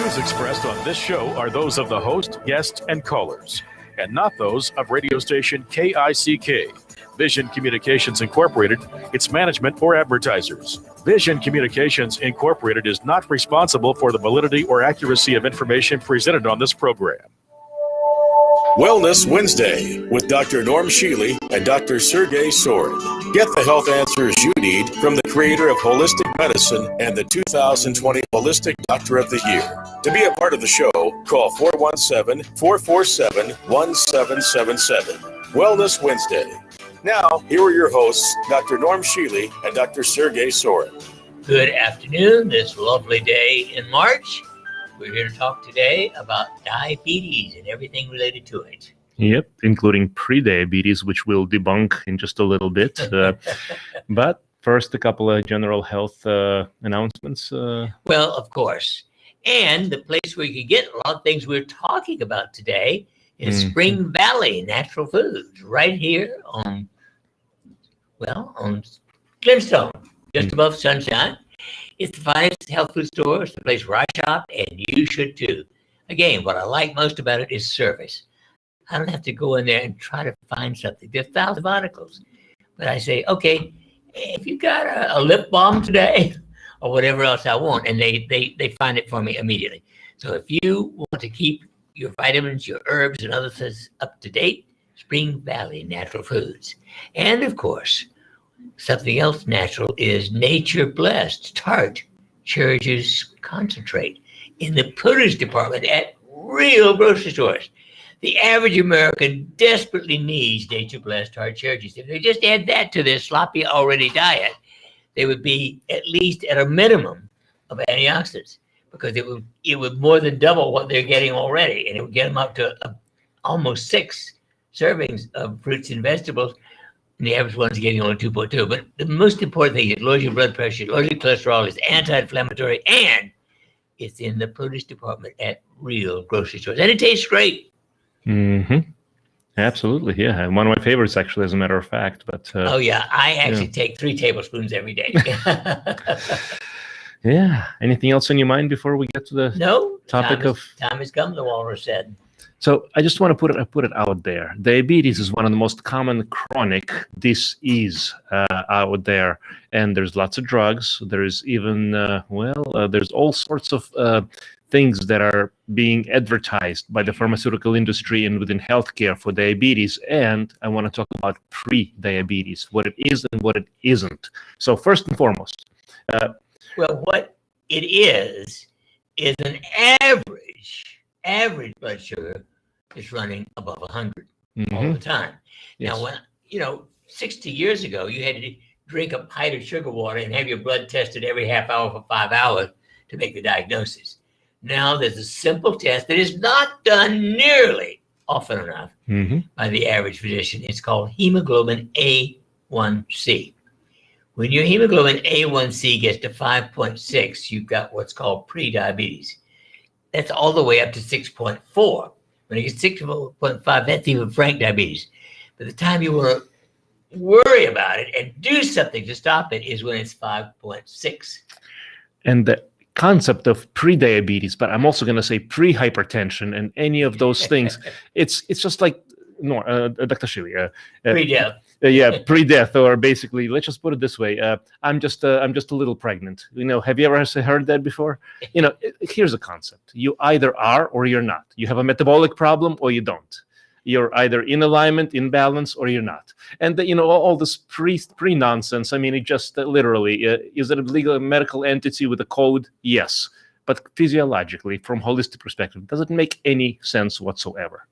views expressed on this show are those of the host, guests, and callers, and not those of radio station KICK, Vision Communications Incorporated, its management, or advertisers. Vision Communications Incorporated is not responsible for the validity or accuracy of information presented on this program. Wellness Wednesday with Dr. Norm Shealy and Dr. Sergey Sorin. Get the health answers you need from the creator of holistic medicine and the 2020 Holistic Doctor of the Year. To be a part of the show, call 417-447-1777. Wellness Wednesday. Now, here are your hosts, Dr. Norm Shealy and Dr. Sergey Sorin. Good afternoon, this lovely day in March. We're here to talk today about diabetes and everything related to it. Yep, including prediabetes, which we'll debunk in just a little bit. But first, a couple of general health announcements. Well, of course. And the place where you can get a lot of things we're talking about today is Spring Valley Natural Foods, right here on Glenstone, just above Sunshine. It's the finest health food store. It's the place where I shop, and you should too. Again, what I like most about it is service. I don't have to go in there and try to find something. There's thousands of articles. But I say, okay, if you got a lip balm today or whatever else I want, and they find it for me immediately. So if you want to keep your vitamins, your herbs, and other things up to date, Spring Valley Natural Foods. And of course, something else natural is Nature Blessed Tart Cherry Juice Concentrate in the produce department at real grocery stores. The average American desperately needs Nature Blessed Tart Cherry Juice. If they just add that to their sloppy already diet, they would be at least at a minimum of antioxidants, because it would more than double what they're getting already, and it would get them up to almost 6 servings of fruits and vegetables. And the average one's getting only 2.2. But the most important thing is it lowers your blood pressure, lowers your cholesterol, it's anti-inflammatory, and it's in the produce department at real grocery stores. And it tastes great. Mm-hmm. Absolutely, yeah. And one of my favorites, actually, as a matter of fact. But oh, yeah. I actually take 3 tablespoons every day. Yeah. Anything else on your mind before we get to the topic time has come, the walrus said. So I just want to put it out there. Diabetes is one of the most common chronic disease out there, and there's lots of drugs. There's even there's all sorts of things that are being advertised by the pharmaceutical industry and within healthcare for diabetes. And I want to talk about pre-diabetes, what it is and what it isn't. So first and foremost, what it is an average blood sugar is running above 100 all the time. Yes. Now, 60 years ago, you had to drink a pint of sugar water and have your blood tested every half hour for 5 hours to make the diagnosis. Now there's a simple test that is not done nearly often enough by the average physician. It's called Hemoglobin A1c. When your Hemoglobin A1c gets to 5.6, you've got what's called prediabetes. That's all the way up to 6.4. When it gets 6.5, that's even frank diabetes. By the time you want to worry about it and do something to stop it is when it's 5.6. And the concept of pre-diabetes, but I'm also going to say pre-hypertension and any of those things, it's just like Dr. Shealy. Pre-death. Pre-death, or basically, let's just put it this way: I'm just a little pregnant. Have you ever heard that before? Here's a concept: you either are or you're not. You have a metabolic problem or you don't. You're either in alignment, in balance, or you're not. And all this pre-nonsense. I mean, it just literally is it a legal medical entity with a code? Yes, but physiologically, from holistic perspective, does it make any sense whatsoever?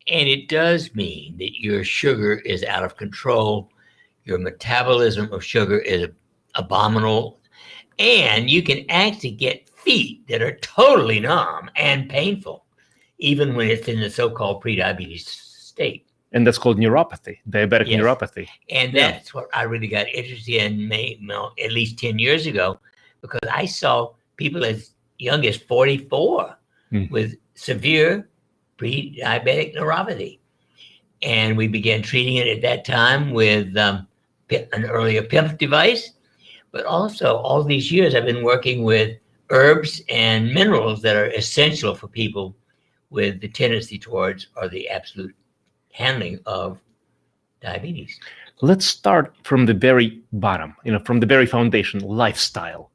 And it does mean that your sugar is out of control. Your metabolism of sugar is abominable. And you can actually get feet that are totally numb and painful, even when it's in the so-called prediabetes state. And that's called neuropathy, diabetic neuropathy. And that's what I really got interested in at least 10 years ago, because I saw people as young as 44 with severe pre-diabetic neuropathy. And we began treating it at that time with an earlier PIMP device. But also, all these years, I've been working with herbs and minerals that are essential for people with the tendency towards or the absolute handling of diabetes. Let's start from the very bottom, from the very foundation, lifestyle.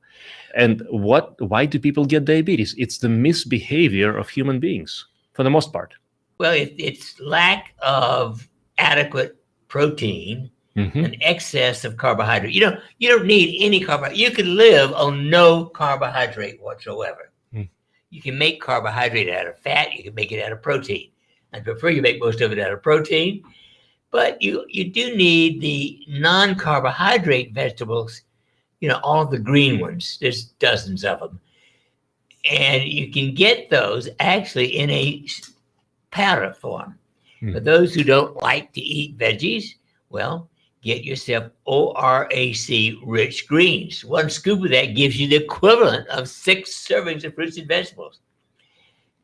And why do people get diabetes? It's the misbehavior of human beings, for the most part. Well, it's lack of adequate protein and excess of carbohydrate. You don't need any carbohydrate. You can live on no carbohydrate whatsoever. You can make carbohydrate out of fat. You can make it out of protein. I prefer you make most of it out of protein, but you do need the non-carbohydrate vegetables, all of the green ones. There's dozens of them. And you can get those actually in a powder form. For those who don't like to eat veggies, well, get yourself ORAC rich greens. One scoop of that gives you the equivalent of 6 servings of fruits and vegetables.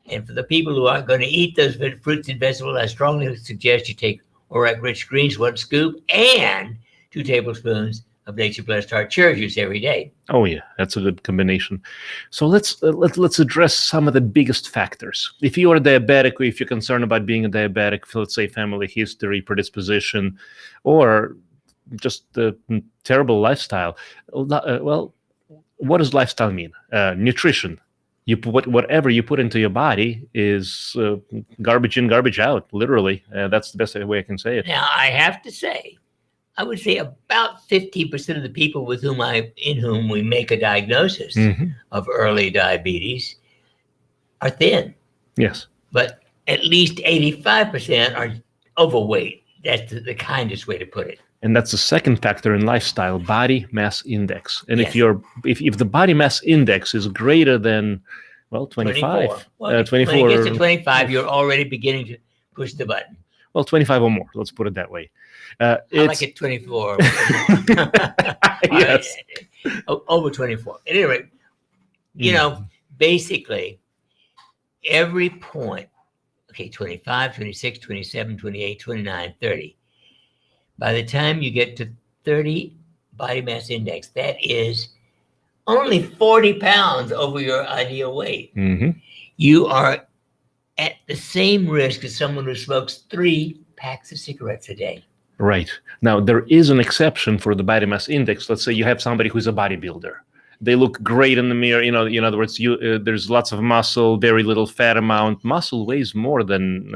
And for the people who aren't going to eat those fruits and vegetables, I strongly suggest you take ORAC rich greens, 1 scoop, and 2 tablespoons of Nature Plus tart cherry juice every day. Oh yeah, that's a good combination. So let's address some of the biggest factors. If you are diabetic, or if you're concerned about being a diabetic, let's say family history, predisposition, or just the terrible lifestyle. Well, what does lifestyle mean? Nutrition. You put whatever you put into your body is garbage in, garbage out. Literally, that's the best way I can say it. Now, I have to say, I would say about 50% of the people in whom we make a diagnosis of early diabetes are thin. Yes. But at least 85% are overweight. That's the kindest way to put it. And that's the second factor in lifestyle, body mass index. And Yes. if the body mass index is greater than, 25, 24. Well, 24. When it gets to 25, you're already beginning to push the button. Well, 25 or more, let's put it that way. I like it 24. Yes. Over 24. At any rate, basically, every point, 25, 26, 27, 28, 29, 30. By the time you get to 30 body mass index, that is only 40 pounds over your ideal weight. You are at the same risk as someone who smokes 3 packs of cigarettes a day. Right. Now, there is an exception for the body mass index. Let's say you have somebody who's a bodybuilder. They look great in the mirror. In other words, there's lots of muscle, very little fat amount. Muscle weighs more than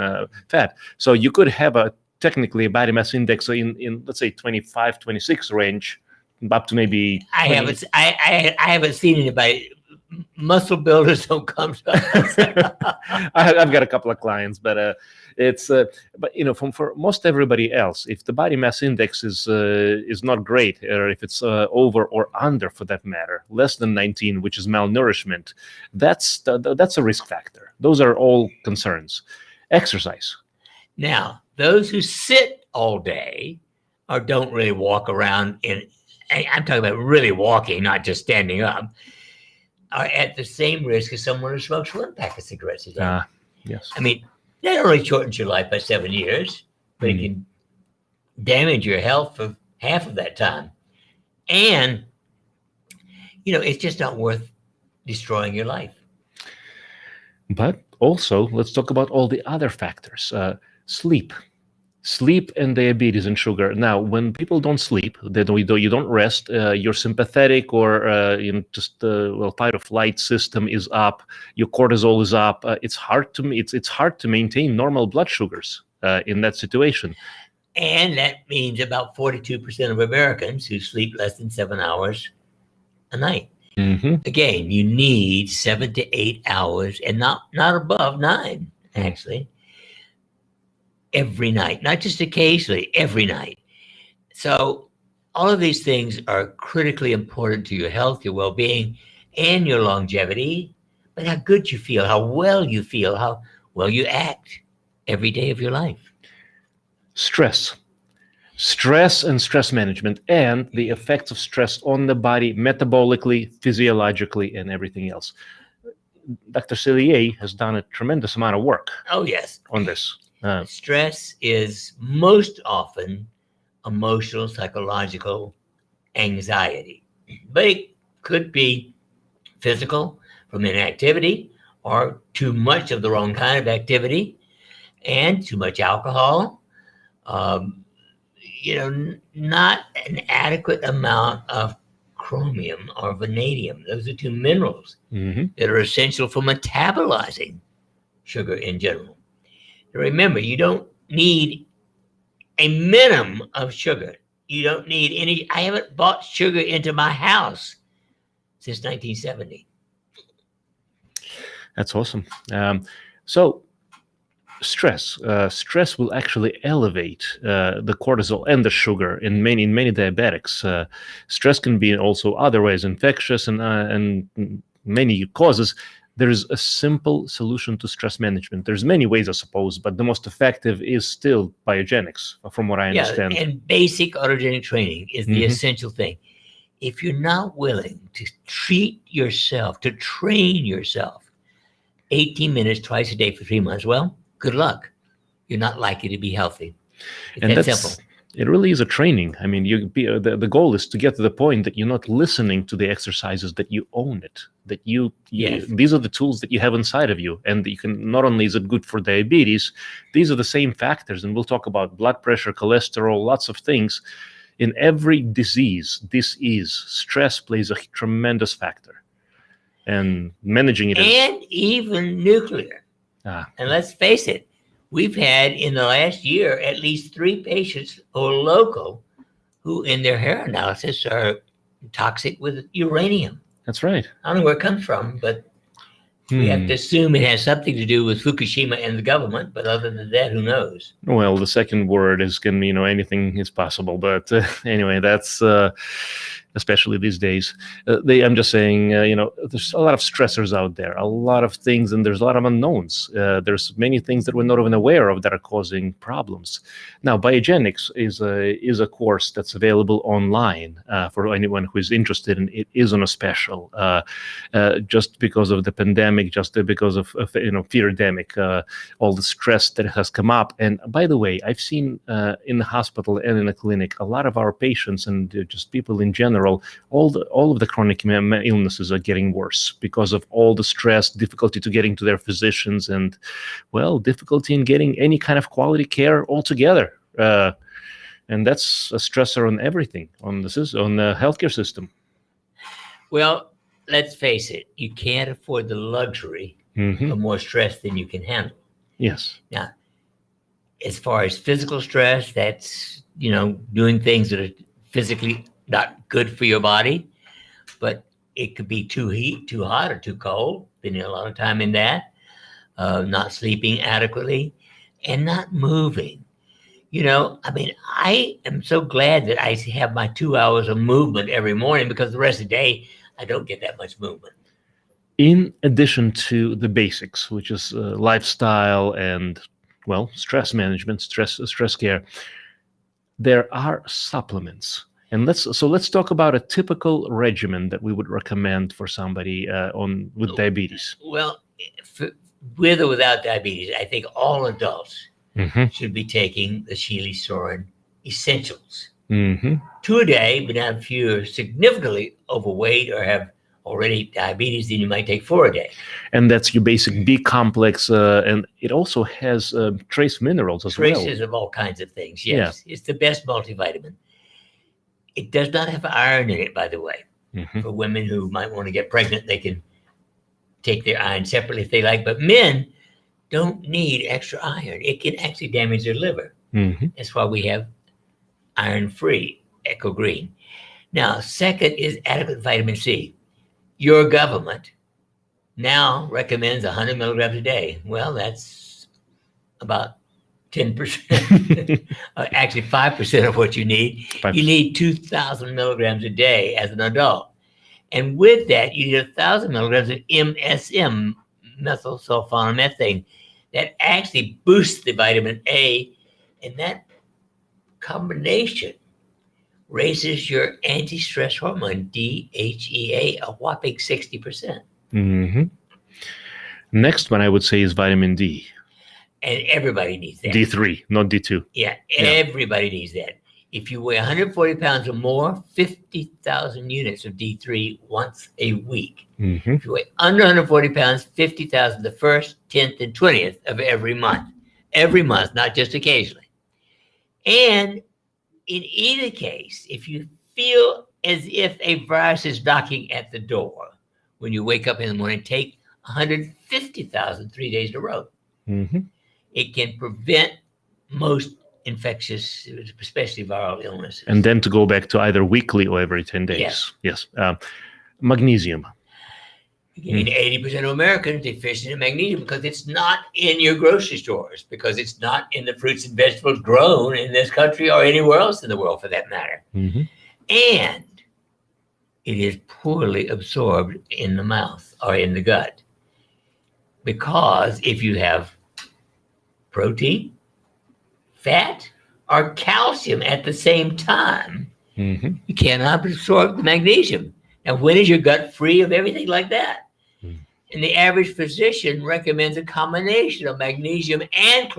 fat. So you could have technically a body mass index in let's say 25, 26 range, up to maybe 20. I haven't seen anybody. Muscle builders don't come to us. I've got a couple of clients, but for most everybody else, if the body mass index is not great, or if it's over or under, for that matter, less than 19, which is malnourishment, that's a risk factor. Those are all concerns. Exercise. Now, those who sit all day or don't really walk around I'm talking about really walking, not just standing up, are at the same risk as someone who smokes 1 pack of cigarettes a day. Yes. I mean, that only shortens your life by 7 years, but it can damage your health for half of that time. And, it's just not worth destroying your life. But also, let's talk about all the other factors. Sleep and diabetes and sugar. Now, when people don't sleep, you don't rest, your sympathetic or fight or flight system is up, your cortisol is up. It's hard to maintain normal blood sugars in that situation. And that means about 42% of Americans who sleep less than 7 hours a night. Again, you need 7 to 8 hours, and not above 9, actually. Every night, not just occasionally, every night. So all of these things are critically important to your health, your well-being, and your longevity, but how good you feel, how well you feel, how well you act every day of your life. Stress and stress management, and the effects of stress on the body, metabolically, physiologically, and everything else. Dr. Shealy has done a tremendous amount of work. Oh, yes. On this. Stress is most often emotional, psychological anxiety, but it could be physical. from inactivity or too much of the wrong kind of activity and too much alcohol. Not an adequate amount of chromium or vanadium. Those are two minerals that are essential for metabolizing sugar in general. Remember, you don't need a minimum of sugar. You don't need any. I haven't bought sugar into my house since 1970. That's awesome. So stress will actually elevate the cortisol and the sugar in many diabetics. Stress can be also otherwise infectious and many causes. There's a simple solution to stress management. There's many ways, I suppose, but the most effective is still biogenics, from what I understand. And basic autogenic training is the essential thing. If you're not willing to treat yourself, to train yourself 18 minutes twice a day for 3 months, well, good luck. You're not likely to be healthy. It's that simple. It really is a training. I mean, the goal is to get to the point that you're not listening to the exercises, that you own it, that these are the tools that you have inside of you, and that you can, not only is it good for diabetes, these are the same factors, and we'll talk about blood pressure, cholesterol, lots of things. In every disease, stress plays a tremendous factor, and managing it and even nuclear. And let's face it, we've had in the last year at least 3 patients who are local who in their hair analysis are toxic with uranium. That's right. I don't know where it comes from, but we have to assume it has something to do with Fukushima and the government. But other than that, who knows? Well, the second word is anything is possible. But anyway, that's especially these days. I'm just saying, there's a lot of stressors out there, a lot of things, and there's a lot of unknowns. There's many things that we're not even aware of that are causing problems. Now, Biogenics is a course that's available online for anyone who is interested, and it is on a special. Just because of the pandemic, just because of fear-demic, all the stress that has come up. And by the way, I've seen in the hospital and in the clinic, a lot of our patients and just people in general, all of the chronic illnesses are getting worse because of all the stress, difficulty to getting to their physicians, and, well, difficulty in getting any kind of quality care altogether. And that's a stressor on everything, on the healthcare system. Well, let's face it, you can't afford the luxury of more stress than you can handle. Yes. Now, as far as physical stress, that's, doing things that are physically not good for your body, but it could be too hot, or too cold, spending a lot of time in that, not sleeping adequately, and not moving. I am so glad that I have my 2 hours of movement every morning, because the rest of the day, I don't get that much movement. In addition to the basics, which is lifestyle and, well, stress management, stress care, there are supplements. And let's talk about a typical regimen that we would recommend for somebody with diabetes. Well, with or without diabetes, I think all adults should be taking the Shealy-Sorin essentials. 2 a day, but now if you're significantly overweight or have already diabetes, then you might take 4 a day. And that's your basic B complex, and it also has trace minerals as well. Traces of all kinds of things, yes. Yeah. It's the best multivitamin. It does not have iron in it, by the way. For women who might want to get pregnant, they can take their iron separately if they like. But men don't need extra iron. It can actually damage their liver. That's why we have iron-free Echo Green. Now, second is adequate vitamin C. Your government now recommends 100 milligrams a day. Well, that's about 10%, actually 5% of what you need. 5%. You need 2,000 milligrams a day as an adult. And with that, you need 1,000 milligrams of MSM, methylsulforamethane, that actually boosts the vitamin A. And that combination raises your anti-stress hormone, DHEA, a whopping 60%. Next one I would say is vitamin D. And everybody needs that. D3, not D2. Yeah, everybody needs that. If you weigh 140 pounds or more, 50,000 units of D3 once a week. Mm-hmm. If you weigh under 140 pounds, 50,000 the 1st, 10th, and 20th of every month. Every month, not just occasionally. And in either case, if you feel as if a virus is knocking at the door when you wake up in the morning, take 150,000 3 days in a row. Mm-hmm. It can prevent most infectious, especially viral illnesses. And then to go back to either weekly or every 10 days. Yes. Magnesium. Again, 80% of Americans deficient in magnesium because it's not in your grocery stores, because it's not in the fruits and vegetables grown in this country or anywhere else in the world for that matter. Mm-hmm. And it is poorly absorbed in the mouth or in the gut. Because if you have protein, fat, or calcium at the same time, Mm-hmm. you cannot absorb the magnesium. Now, when is your gut free of everything like that? Mm. And the average physician recommends a combination of magnesium and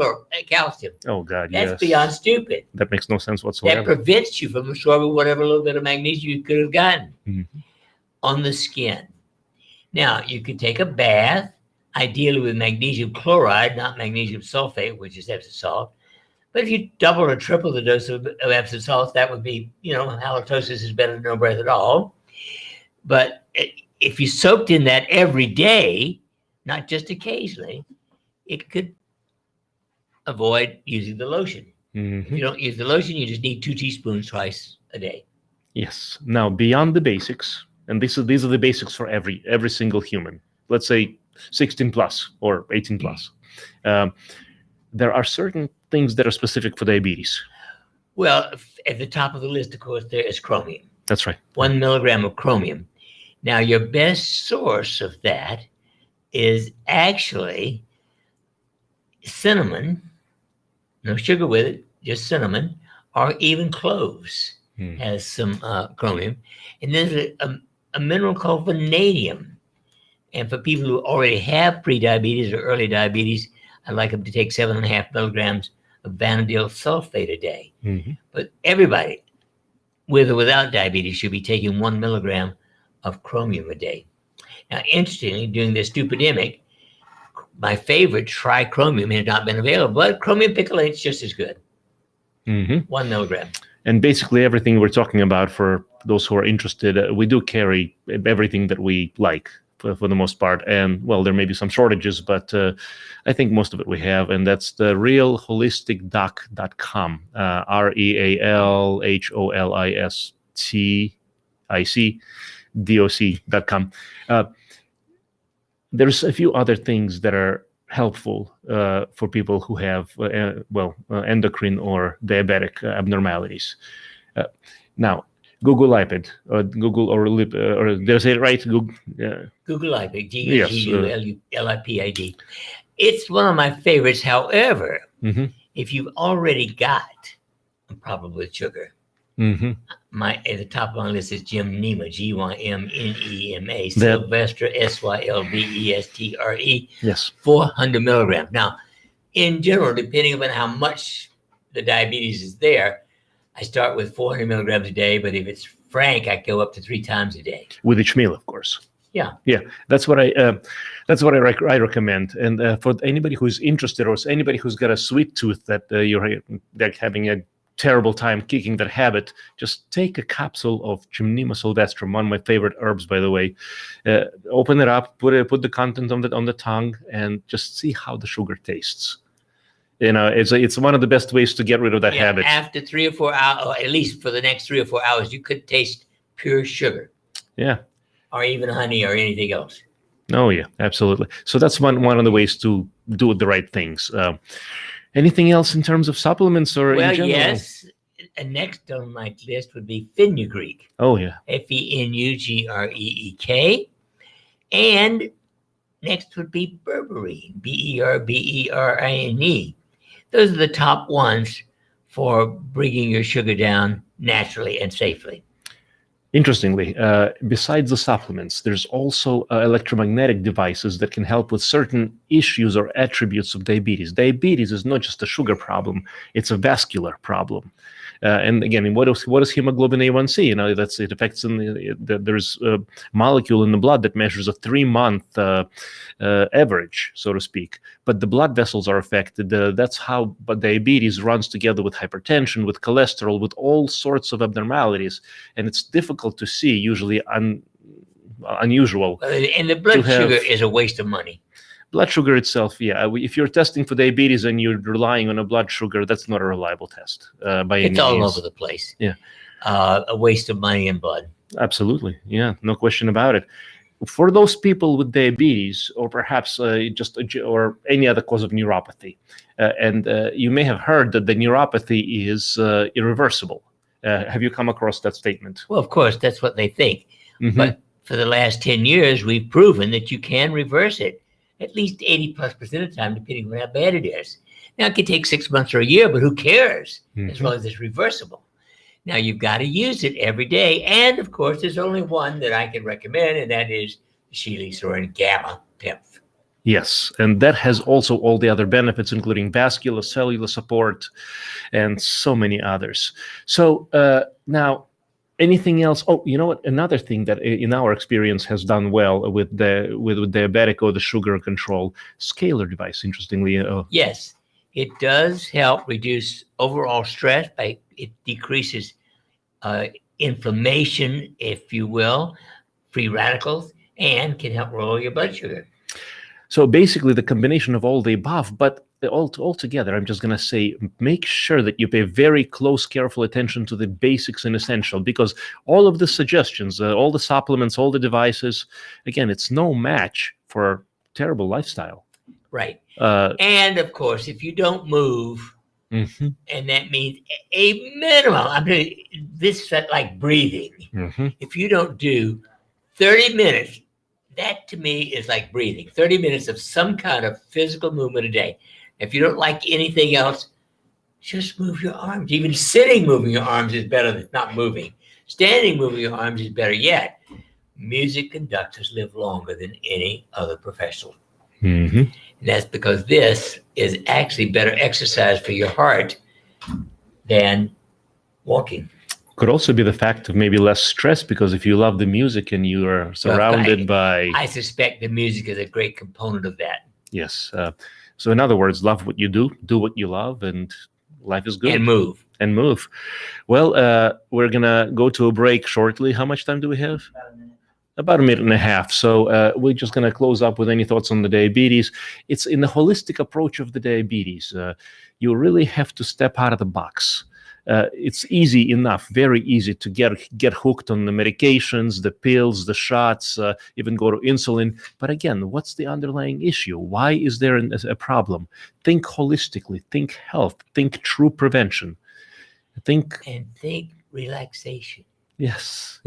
calcium. Oh, God, That's yes. beyond stupid. That makes no sense That whatsoever. prevents you from absorbing whatever little bit of magnesium you could have gotten Mm-hmm. on the skin. Now, you could take a bath, ideally with magnesium chloride, not magnesium sulfate, which is Epsom salt. But if you double or triple the dose of Epsom salts, that would be, halitosis is better than no breath at all. But if you soaked in that every day, not just occasionally, it could avoid using the lotion. Mm-hmm. If you don't use the lotion, you just need 2 teaspoons twice a day. Yes. Now, beyond the basics, and these are the basics for every single human, let's say 16 plus or 18 plus, there are certain things that are specific for diabetes. Well, at the top of the list, of course, there is chromium. That's right. 1 milligram of chromium. Now, your best source of that is actually cinnamon, no sugar with it, just cinnamon, or even cloves has some chromium. And there's a mineral called vanadium. And for people who already have prediabetes or early diabetes, I'd like them to take 7.5 milligrams of vanadilyl sulfate a day. Mm-hmm. But everybody, with or without diabetes, should be taking 1 milligram of chromium a day. Now, interestingly, during this stupidemic, my favorite trichromium has not been available, but chromium picolinate just as good. Mm-hmm. 1 milligram. And basically everything we're talking about, for those who are interested, we do carry everything that we like for the most part. And, well, there may be some shortages, but I think most of it we have. And that's the realholisticdoc.com, realholisticdoc.com. There's a few other things that are helpful for people who have, endocrine or diabetic abnormalities. Now, Google Lipid, or did I say it right? Google Lipid, G-U-L-I-P-I-D. It's one of my favorites. However, mm-hmm. if you've already got a problem with sugar, Mm-hmm. At the top of my list is Gymnema, G-Y-M-N-E-M-A, Sylvester, S-Y-L-V-E-S-T-R-E, Yes. 400 milligrams. Now, in general, depending on how much the diabetes is there, I start with 400 milligrams a day, but if it's frank, I go up to 3 times a day. With each meal, of course. Yeah. That's what I recommend. And for anybody who's interested, or anybody who's got a sweet tooth that you're having a terrible time kicking that habit, just take a capsule of Gymnema sylvestrum, one of my favorite herbs, by the way. Open it up, put the content on the tongue, and just see how the sugar tastes. It's one of the best ways to get rid of that habit. After 3 or 4 hours, or at least for the next 3 or 4 hours, you could taste pure sugar. Yeah. Or even honey or anything else. Oh yeah, absolutely. So that's one of the ways to do the right things. Anything else in terms of supplements or in general? Yes. Next on my list would be fenugreek. Oh yeah. F-E-N-U-G-R-E-E-K. And next would be berberine, B-E-R-B-E-R-I-N-E. Those are the top ones for bringing your sugar down naturally and safely. Interestingly, besides the supplements, there's also electromagnetic devices that can help with certain issues or attributes of diabetes. Diabetes is not just a sugar problem; it's a vascular problem. And again, what is hemoglobin A1c? It affects there's a molecule in the blood that measures a 3-month average, so to speak. But the blood vessels are affected. That's how diabetes runs together with hypertension, with cholesterol, with all sorts of abnormalities, and it's difficult to see, usually unusual. And the blood sugar is a waste of money. Blood sugar itself, if you're testing for diabetes and you're relying on a blood sugar, that's not a reliable test by any means. It's all over the place. Yeah. A waste of money and blood. Absolutely. Yeah, no question about it. For those people with diabetes, or perhaps or any other cause of neuropathy, and you may have heard that the neuropathy is irreversible. Have you come across that statement? Well, of course, that's what they think. Mm-hmm. But for the last 10 years, we've proven that you can reverse it at least 80+% of the time, depending on how bad it is. Now, it could take 6 months or a year, but who cares? Mm-hmm. As long as it's reversible. Now, you've got to use it every day. And, of course, there's only one that I can recommend, and that is Shealy-Sorin Gamma Pimp. Yes, and that has also all the other benefits, including vascular, cellular support, and so many others. So now, anything else? Oh, you know what? Another thing that in our experience has done well with diabetic or the sugar control, scalar device, interestingly. Yes, it does help reduce overall stress. It decreases inflammation, if you will, free radicals, and can help lower your blood sugar. So basically the combination of all the above, but altogether, I'm just going to say, make sure that you pay very close, careful attention to the basics and essential, because all of the suggestions, all the supplements, all the devices, again, it's no match for terrible lifestyle. Right. And of course, if you don't move, mm-hmm. and that means a minimum, this is like breathing. Mm-hmm. If you don't do 30 minutes, that to me is like breathing. 30 minutes of some kind of physical movement a day. If you don't like anything else, just move your arms. Even sitting, moving your arms is better than not moving. Standing, moving your arms is better yet. Music conductors live longer than any other professional. Mm-hmm. And that's because this is actually better exercise for your heart than walking. Could also be the fact of maybe less stress, because if you love the music and you are surrounded by... I suspect the music is a great component of that. Yes. So in other words, love what you do what you love, and life is good. And move. Well, we're going to go to a break shortly. How much time do we have? About a minute and a half. So we're just going to close up with any thoughts on the diabetes. It's in the holistic approach of the diabetes. You really have to step out of the box. It's easy enough, very easy to get hooked on the medications, the pills, the shots, even go to insulin. But again, what's the underlying issue? Why is there a problem? Think holistically, think health, think true prevention. Think relaxation. Yes.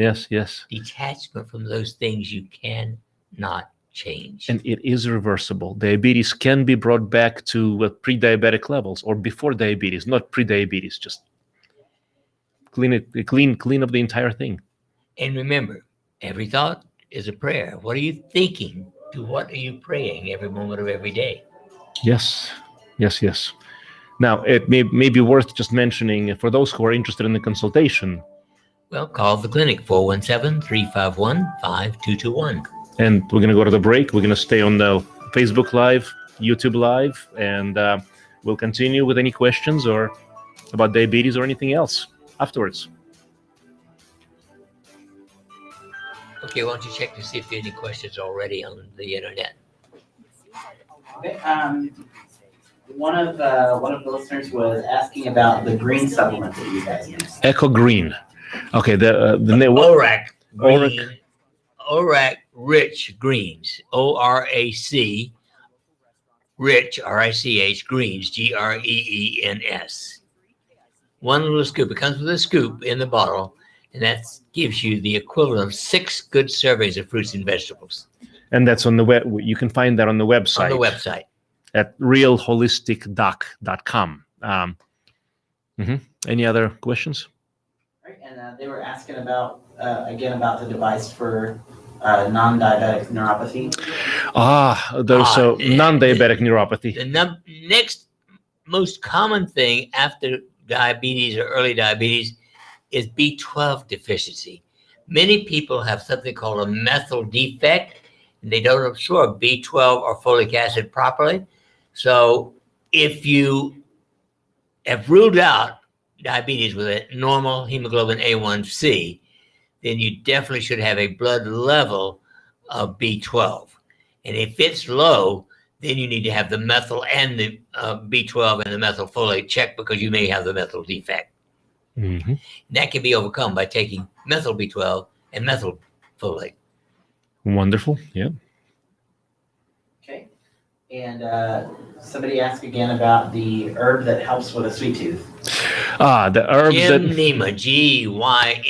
Detachment from those things you cannot change. And it is reversible. Diabetes can be brought back to pre-diabetic levels or before diabetes, not pre-diabetes, just clean up the entire thing. And remember, every thought is a prayer. What are you thinking? To what are you praying every moment of every day? Yes. Now, it may be worth just mentioning for those who are interested in the consultation. Well, call the clinic, 417-351-5221. And we're going to go to the break. We're going to stay on the Facebook Live, YouTube Live, and we'll continue with any questions or about diabetes or anything else afterwards. Okay, why don't you check to see if there are any questions already on the internet? Okay, one of the listeners was asking about the green supplement that you guys use. Echo Green. Okay, the name. ORAC Rich Greens. ORAC Rich, RICH Greens, GREENS. One little scoop. It comes with a scoop in the bottle, and that gives you the equivalent of 6 good servings of fruits and vegetables. And that's on the web. You can find that on the website. On the website. At realholisticdoc.com. Any other questions? Right, and they were asking about, again, about the device for non-diabetic neuropathy. So non-diabetic neuropathy. The next most common thing after diabetes or early diabetes is B12 deficiency. Many people have something called a methyl defect, and they don't absorb B12 or folic acid properly. So if you have ruled out diabetes with a normal hemoglobin A1c, then you definitely should have a blood level of B12. And if it's low, then you need to have the methyl and the B12 and the methylfolate checked because you may have the methyl defect. Mm-hmm. And that can be overcome by taking methyl B12 and methylfolate. Wonderful. Yeah. Okay. And somebody asked again about the herb that helps with a sweet tooth. The herbs Gymnema, Gymnema.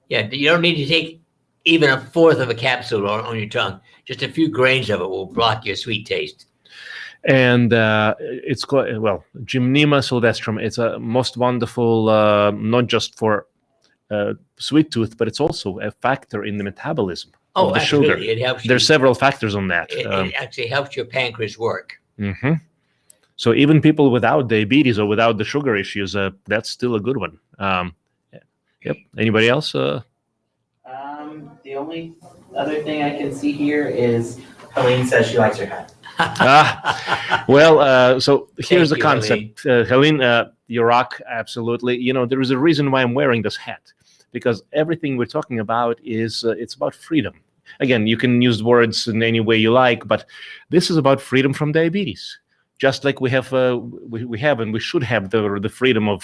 Yeah, you don't need to take even a fourth of a capsule on your tongue. Just a few grains of it will block your sweet taste. And it's called, Gymnema sylvestrum. It's a most wonderful, not just for sweet tooth, but it's also a factor in the metabolism of the sugar. It helps you. There's several factors on that. It actually helps your pancreas work. Mm-hmm. So even people without diabetes or without the sugar issues, that's still a good one. Yep. Anybody else? The only other thing I can see here is Helene says she likes her hat. So here's the concept. Helene, you rock, absolutely. There is a reason why I'm wearing this hat, because everything we're talking about is, it's about freedom. Again, you can use words in any way you like, but this is about freedom from diabetes. Just like we have and we should have the freedom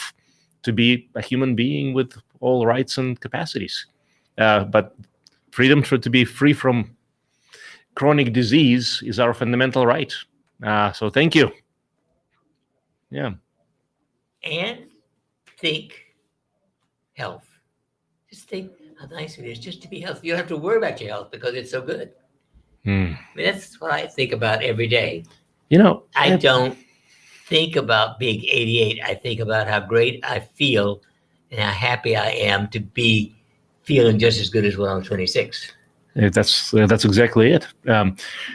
to be a human being with all rights and capacities. But freedom to be free from chronic disease is our fundamental right. So thank you. Yeah. And think health. Just think how nice it is just to be healthy. You don't have to worry about your health because it's so good. I mean, that's what I think about every day. I don't think about being 88. I think about how great I feel and how happy I am to be feeling just as good as when I was 26. That's exactly it.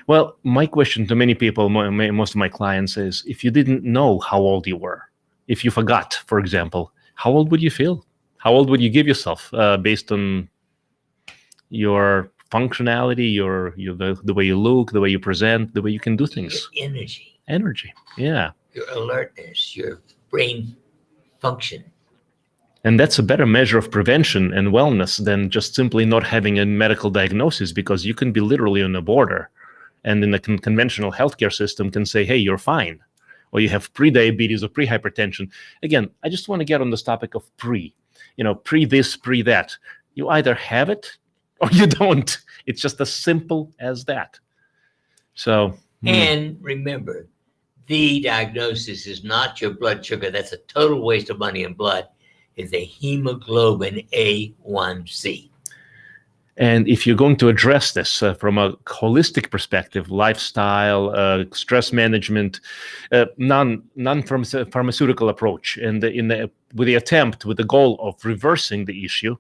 Well, my question to many people, most of my clients, is if you didn't know how old you were, if you forgot, for example, how old would you feel? How old would you give yourself based on your functionality, the way you look, the way you present, the way you can do things? Your energy. Energy, yeah. Your alertness, your brain function. And that's a better measure of prevention and wellness than just simply not having a medical diagnosis, because you can be literally on the border and in the conventional healthcare system can say, hey, you're fine, or you have pre-diabetes or pre-hypertension. Again, I just want to get on this topic of pre this, pre that. You either have it or you don't. It's just as simple as that. So. And remember, the diagnosis is not your blood sugar. That's a total waste of money and blood. Is a hemoglobin A1c. And if you're going to address this from a holistic perspective, lifestyle, stress management, non-pharmaceutical approach, and with the goal of reversing the issue,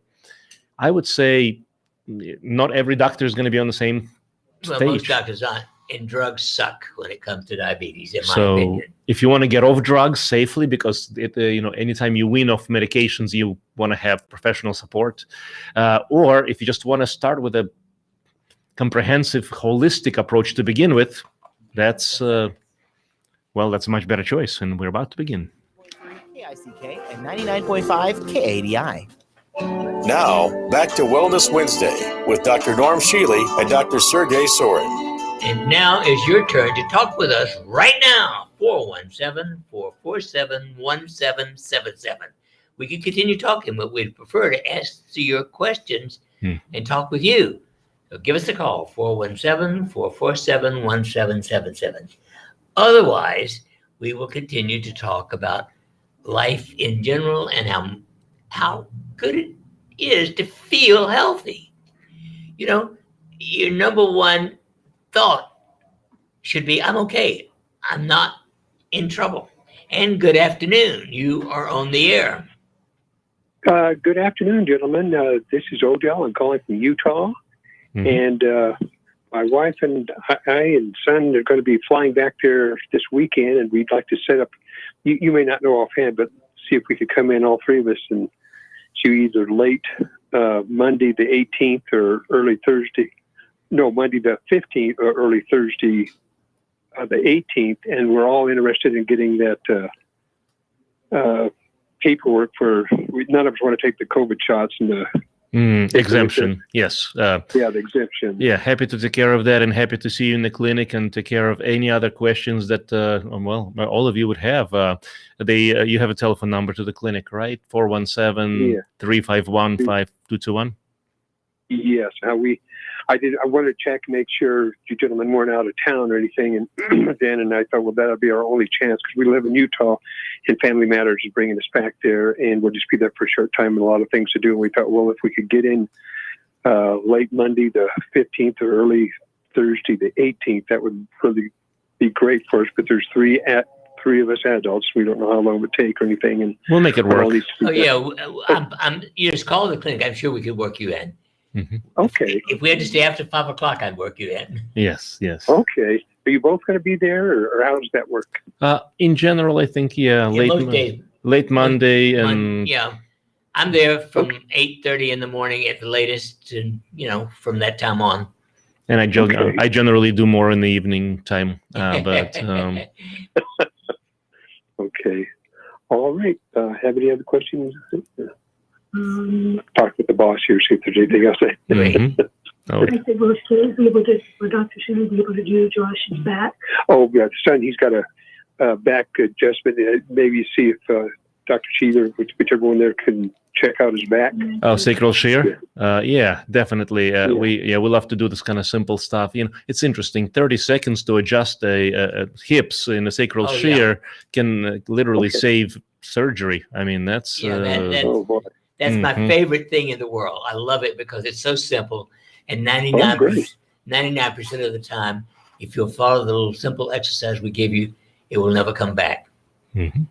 I would say not every doctor is going to be on the same stage. Most doctors aren't. And drugs suck when it comes to diabetes, in my opinion. If you want to get off drugs safely, because anytime you wean off medications, you want to have professional support, or if you just want to start with a comprehensive, holistic approach to begin with, that's a much better choice, and we're about to begin. KICK and 99.5 KADI. Now, back to Wellness Wednesday with Dr. Norm Shealy and Dr. Sergey Sorin. And now is your turn to talk with us right now. 417-447-1777. We can continue talking, but we'd prefer to answer your questions and talk with you. So give us a call, 417-447-1777. Otherwise, we will continue to talk about life in general and how good it is to feel healthy. Your number one thought should be, I'm okay. I'm not in trouble. And good afternoon. You are on the air. Good afternoon, gentlemen. This is Odell. I'm calling from Utah. And my wife and I and son are going to be flying back there this weekend, and we'd like to set up, you may not know offhand, but see if we could come in, all three of us, and see either late Monday the 18th or early Thursday. No, Monday the 15th or early Thursday the 18th. And we're all interested in getting that paperwork for, none of us want to take the COVID shots and the exemption. Yes. The exemption. Yeah, happy to take care of that, and happy to see you in the clinic and take care of any other questions that, all of you would have. You have a telephone number to the clinic, right? 417-351-5221. Yes. I wanted to check, make sure you gentlemen weren't out of town or anything, and then, and I thought, well, that'll be our only chance because we live in Utah, and Family Matters is bringing us back there, and we'll just be there for a short time and a lot of things to do. And we thought, well, if we could get in late Monday the 15th or early Thursday the 18th, that would really be great for us. But there's three of us adults. We don't know how long it would take or anything, and we'll make it work. You just call the clinic. I'm sure we could work you in. Okay. If we had to stay after 5 o'clock, I'd work you in. Yes. Okay. Are you both going to be there, or how does that work? In general, I think, late Monday and I'm there from 8:30 in the morning at the latest, and from that time on. And I generally do more in the evening time, but. Okay. All right. Have any other questions? Talk with the boss here, see if there's anything else. I said, will Shealy be able to, or Dr. Shealy be able to do Josh's back? Oh, yeah, son, he's got a back adjustment. Maybe see if Dr. Shealy, whichever one there, can check out his back. Oh, sacral shear? Yeah, definitely. We love to do this kind of simple stuff. It's interesting. 30 seconds to adjust a hips in a sacral shear can literally save surgery. I mean, that's... That's my favorite thing in the world. I love it because it's so simple. And 99% of the time, if you'll follow the little simple exercise we give you, it will never come back.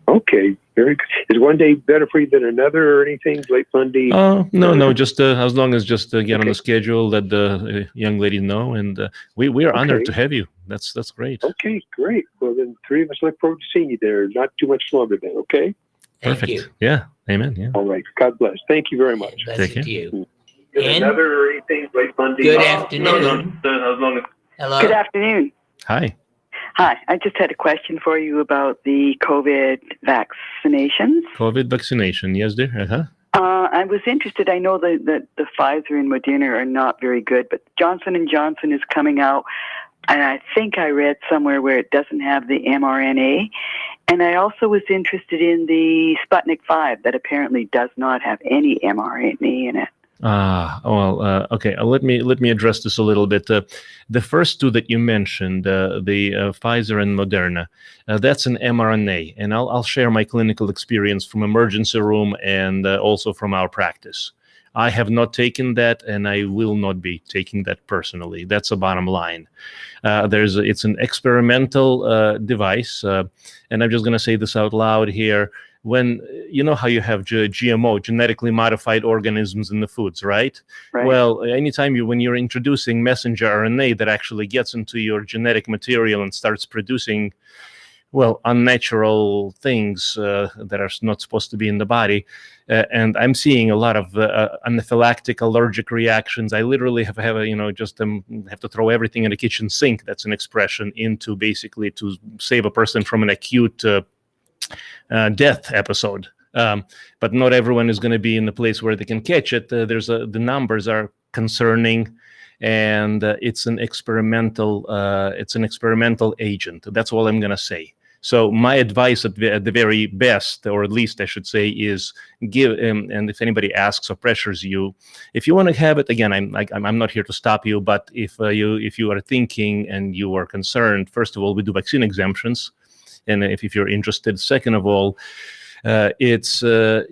Okay, very good. Is one day better for you than another or anything? Late Monday? No, just as long as just get on the schedule, let the young lady know. And we are honored to have you. That's great. Okay, great. Well, then three of us look forward to seeing you there. Not too much longer then, okay? Perfect. Thank you. Yeah. Amen. Yeah. All right. God bless. Thank you very much. Thank you. Another or anything late Monday? Good afternoon. Hello. Good afternoon. Hi. Hi. I just had a question for you about the COVID vaccinations. COVID vaccination. Yes, dear. I was interested. I know that the Pfizer and Moderna are not very good, but Johnson & Johnson is coming out. And I think I read somewhere where it doesn't have the mRNA. And I also was interested in the Sputnik 5 that apparently does not have any mRNA in it. Okay. Let me address this a little bit. The first two that you mentioned, the Pfizer and Moderna, that's an mRNA. And I'll share my clinical experience from emergency room and also from our practice. I have not taken that, and I will not be taking that personally. That's the bottom line. It's an experimental device, and I'm just going to say this out loud here. When you know how you have GMO, genetically modified organisms in the foods, right? Well, anytime when you're introducing messenger RNA that actually gets into your genetic material and starts producing, unnatural things that are not supposed to be in the body. And I'm seeing a lot of anaphylactic allergic reactions. I literally have to throw everything in the kitchen sink. That's an expression into basically to save a person from an acute death episode. But not everyone is going to be in the place where they can catch it. The numbers are concerning. And it's an experimental agent. That's all I'm going to say. So my advice at the very best, or at least I should say, is give. And if anybody asks or pressures you, if you want to have it, again, I'm not here to stop you. But if you are thinking and you are concerned, first of all, we do vaccine exemptions, and if you're interested, second of all, it's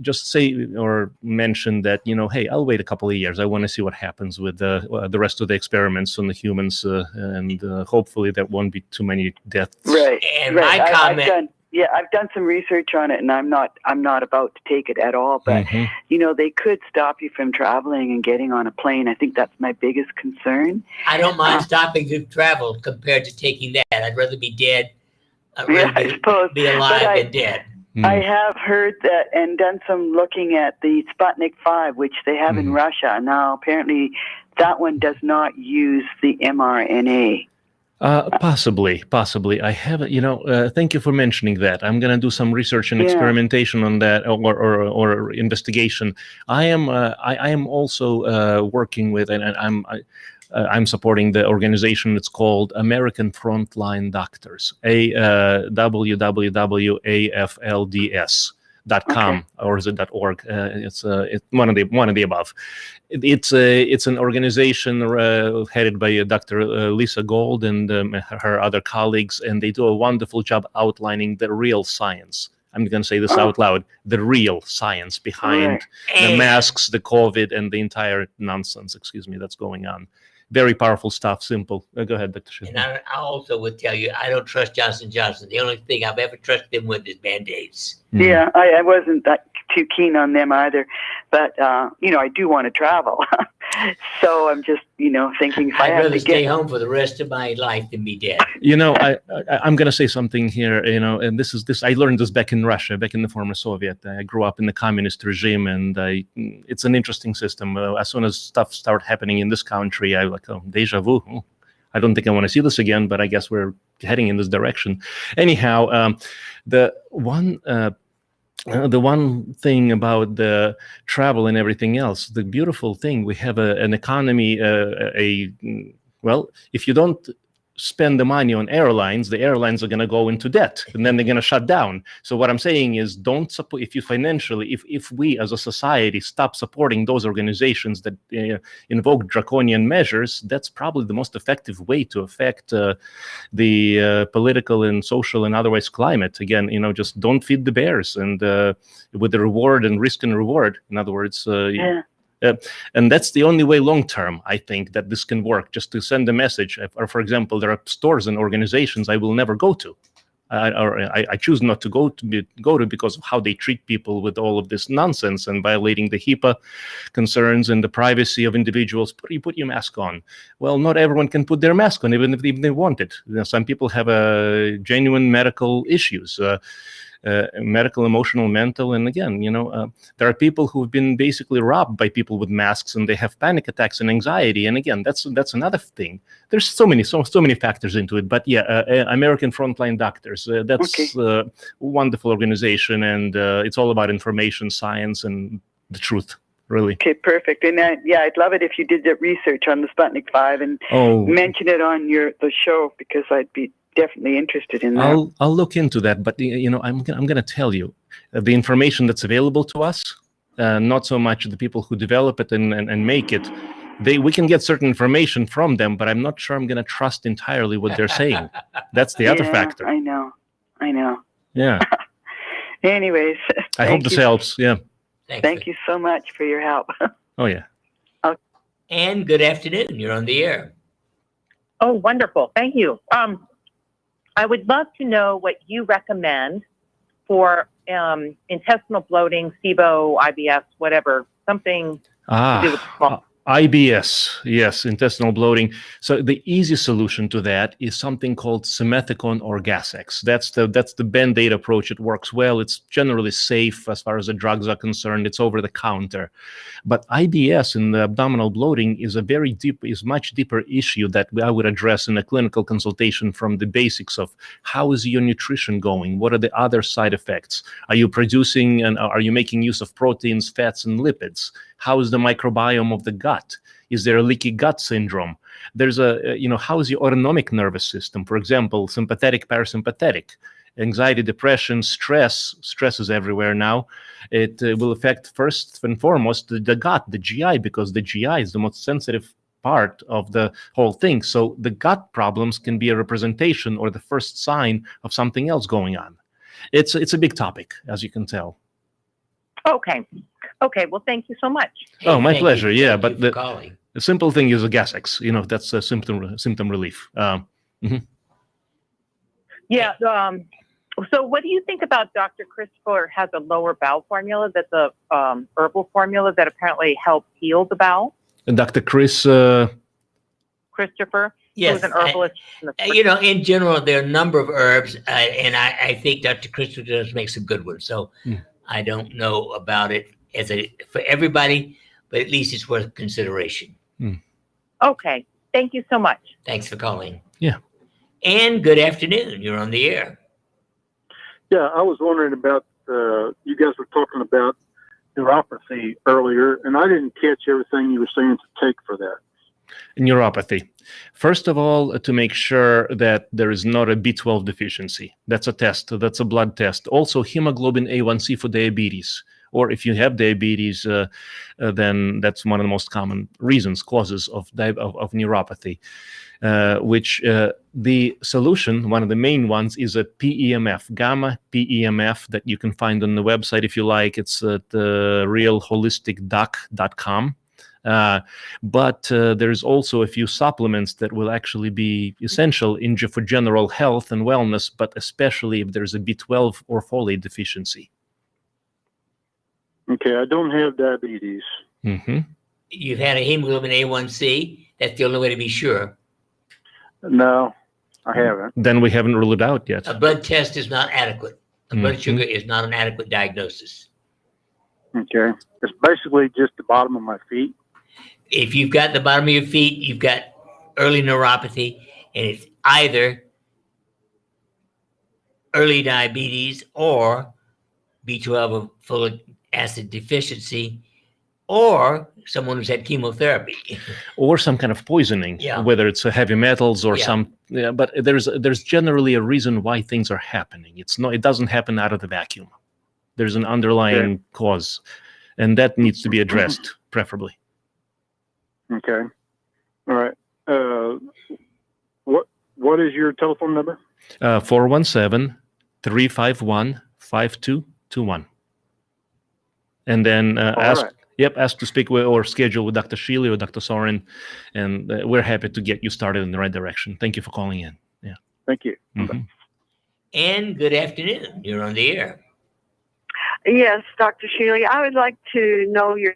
just say or mention that, hey, I'll wait a couple of years. I want to see what happens with the rest of the experiments on the humans, and hopefully there won't be too many deaths. Right. And my comment, Yeah, I've done some research on it, and I'm not about to take it at all. But they could stop you from traveling and getting on a plane. I think that's my biggest concern. I don't mind stopping to travel compared to taking that. I'd rather be dead. I suppose. Be alive than dead. I have heard that and done some looking at the Sputnik 5, which they have in Russia. Now, apparently, that one does not use the mRNA. Possibly. I haven't, thank you for mentioning that. I'm going to do some research and experimentation on that or investigation. I am also working with, and I'm supporting the organization. It's called American Frontline Doctors, www.aflds.com, or is it .org? It's one of the above. It's an organization headed by Dr. Lisa Gold and her other colleagues, and they do a wonderful job outlining the real science. I'm going to say this out loud: the real science behind the masks, the COVID, and the entire nonsense. That's going on. Very powerful stuff. Simple. Go ahead, Dr. Shealy. And I also would tell you, I don't trust Johnson & Johnson. The only thing I've ever trusted them with is Band-Aids. Yeah, I wasn't that too keen on them either. But, I do want to travel. So I'm just, thinking if I'd rather stay home for the rest of my life than be dead. I'm going to say something here, and this I learned this back in Russia, back in the former Soviet. I grew up in the communist regime, and it's an interesting system. As soon as stuff started happening in this country, I was like, oh, deja vu. I don't think I want to see this again, but I guess we're heading in this direction. Anyhow, the one thing about the travel and everything else, the beautiful thing, we have an economy, if you don't spend the money on airlines, the airlines are going to go into debt, and then they're going to shut down. So what I'm saying is, don't support, if you financially, if we as a society stop supporting those organizations that invoke draconian measures, that's probably the most effective way to affect the political and social and otherwise climate. Again, just don't feed the bears, and with the reward and risk and reward. In other words, and that's the only way long term, I think, that this can work, just to send a message. Or, for example, there are stores and organizations I will never go to. I choose not to go to because of how they treat people with all of this nonsense and violating the HIPAA concerns and the privacy of individuals. You put your mask on. Well, not everyone can put their mask on, even if they want it. Some people have genuine medical issues. Medical, emotional, mental, and again, there are people who've been basically robbed by people with masks, and they have panic attacks and anxiety. And again, that's another thing. There's so many factors into it. But American Frontline Doctors, that's a wonderful organization, and it's all about information, science, and the truth. Really. Okay, perfect. And I'd love it if you did the research on the Sputnik 5 and mention it on the show, because I'd be definitely interested in that. I'll look into that, but I'm going to tell you the information that's available to us, not so much the people who develop it and make it. We can get certain information from them, but I'm not sure I'm going to trust entirely what they're saying. That's the other factor. I know. Yeah. Anyways, I hope this helps. Yeah. Thank you so much for your help. Oh yeah. Okay. And good afternoon. You're on the air. Oh, wonderful. Thank you. I would love to know what you recommend for intestinal bloating, SIBO, IBS, whatever, something to do with small. IBS, yes, intestinal bloating. So the easy solution to that is something called simethicone or Gas-X. That's the Band-Aid approach. It works well. It's generally safe as far as the drugs are concerned. It's over the counter. But IBS and the abdominal bloating is much deeper issue that I would address in a clinical consultation, from the basics of how is your nutrition going? What are the other side effects? Are you producing and are you making use of proteins, fats, and lipids? How is the microbiome of the gut? Is there a leaky gut syndrome? There's how is your autonomic nervous system? For example, sympathetic, parasympathetic, anxiety, depression, stress. Stress is everywhere now. It will affect first and foremost the gut, the GI, because the GI is the most sensitive part of the whole thing. So the gut problems can be a representation or the first sign of something else going on. It's a big topic, as you can tell. Okay. Well, thank you so much. Oh, my pleasure. Yeah, but the simple thing is a Gas-X. That's a symptom relief. Yeah. So what do you think about Dr. Christopher has a lower bowel formula that's a herbal formula that apparently helps heal the bowel? And Dr. Chris, Christopher, Yes, who's an herbalist. in general, there are a number of herbs, and I think Dr. Christopher does make some good ones. So I don't know about it for everybody, but at least it's worth consideration. Okay, thank you so much. Thanks for calling. Yeah. And good afternoon. You're on the air. Yeah, I was wondering about, you guys were talking about neuropathy earlier, and I didn't catch everything you were saying to take for that. Neuropathy. First of all, to make sure that there is not a B12 deficiency. That's a test. That's a blood test. Also, hemoglobin A1c for diabetes. Or if you have diabetes, then that's one of the most common causes of neuropathy. Which the solution, one of the main ones, is a PEMF, gamma PEMF, that you can find on the website if you like. It's at realholisticdoc.com. But there's also a few supplements that will actually be essential for general health and wellness, but especially if there's a B12 or folate deficiency. Okay, I don't have diabetes. You've had a hemoglobin A1c. That's the only way to be sure. No, I haven't. Then we haven't ruled it out yet. A blood test is not adequate. A blood sugar is not an adequate diagnosis. Okay, it's basically just the bottom of my feet. If you've got the bottom of your feet, you've got early neuropathy, and it's either early diabetes or B12 or folic acid deficiency, or someone who's had chemotherapy. Or some kind of poisoning, whether it's heavy metals or some. Yeah, but there's generally a reason why things are happening. It doesn't happen out of the vacuum. There's an underlying cause, and that needs to be addressed, preferably. Okay. All right. What is your telephone number? 417-351-5221. And then ask to speak with or schedule with Dr. Shealy or Dr. Sorin, and we're happy to get you started in the right direction. Thank you for calling in. Yeah. Thank you. And good afternoon. You're on the air. Yes, Dr. Shealy, I would like to know your...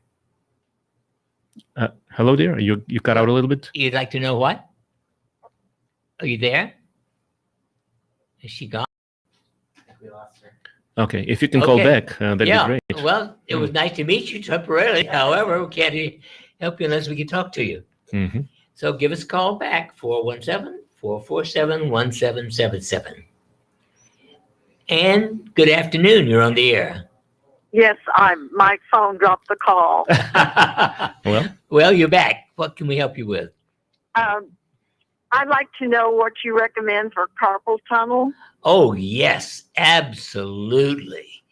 Hello, dear. You cut out a little bit. You'd like to know what? Are you there? Is she gone? We lost her. Okay, if you can call back, that'd be great. Well, it was nice to meet you temporarily. However, we can't help you unless we can talk to you. So give us a call back, 417-447-1777. And good afternoon. You're on the air. Yes, my phone dropped the call. Well, you're back. What can we help you with? I'd like to know what you recommend for carpal tunnel. Oh, yes, absolutely.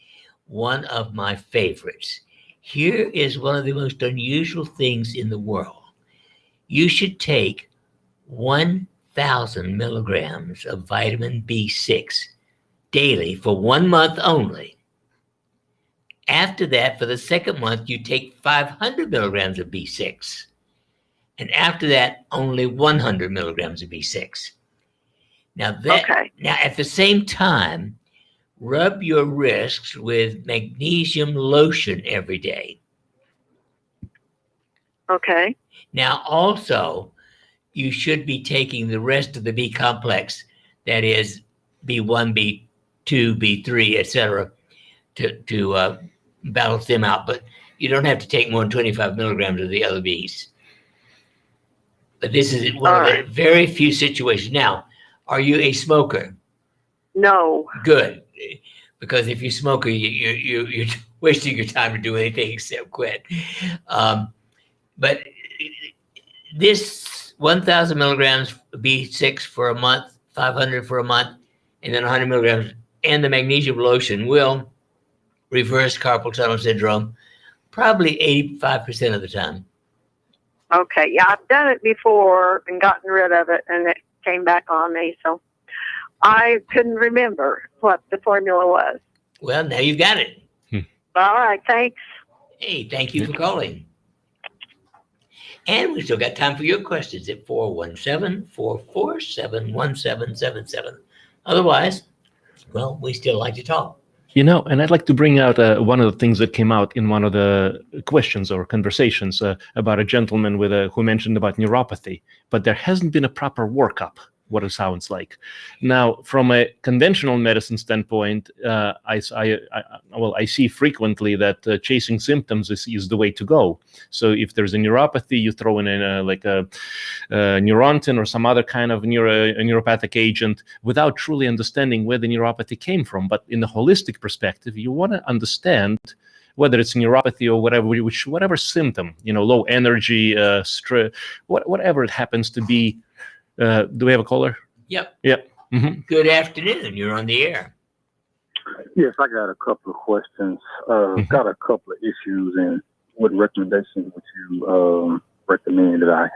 One of my favorites. Here is one of the most unusual things in the world. You should take 1,000 milligrams of vitamin B6 daily for 1 month only. After that, for the second month, you take 500 milligrams of B6. And after that, only 100 milligrams of B6. Now, at the same time, rub your wrists with magnesium lotion every day. Okay. Now, also, you should be taking the rest of the B complex, that is B1, B2, B3, etc., to balance them out. But you don't have to take more than 25 milligrams of the other Bs. But this is one of the very few situations. Now, are you a smoker? No. Good. Because if you're a smoker, you're wasting your time to do anything except quit. But this 1,000 milligrams B6 for a month, 500 for a month, and then 100 milligrams, and the magnesium lotion will reverse carpal tunnel syndrome probably 85% of the time. Okay. Yeah, I've done it before and gotten rid of it, and it came back on me. So I couldn't remember what the formula was. Well, now you've got it. All right. Thanks. Hey, thank you for calling. And we still got time for your questions at 417-447-1777. Otherwise, well, we still like to talk. And I'd like to bring out one of the things that came out in one of the questions or conversations about a gentleman who mentioned about neuropathy, but there hasn't been a proper workup, what it sounds like. Now, from a conventional medicine standpoint, I see frequently that chasing symptoms is the way to go. So if there's a neuropathy, you throw in a Neurontin or some other kind of neuropathic agent without truly understanding where the neuropathy came from. But in the holistic perspective, you want to understand whether it's neuropathy or whatever symptom, low energy, stress, whatever it happens to be. Do we have a caller? Yep. Mm-hmm. Good afternoon. You're on the air. Yes, I got a couple of questions. Got a couple of issues, and what recommendations would you recommend that I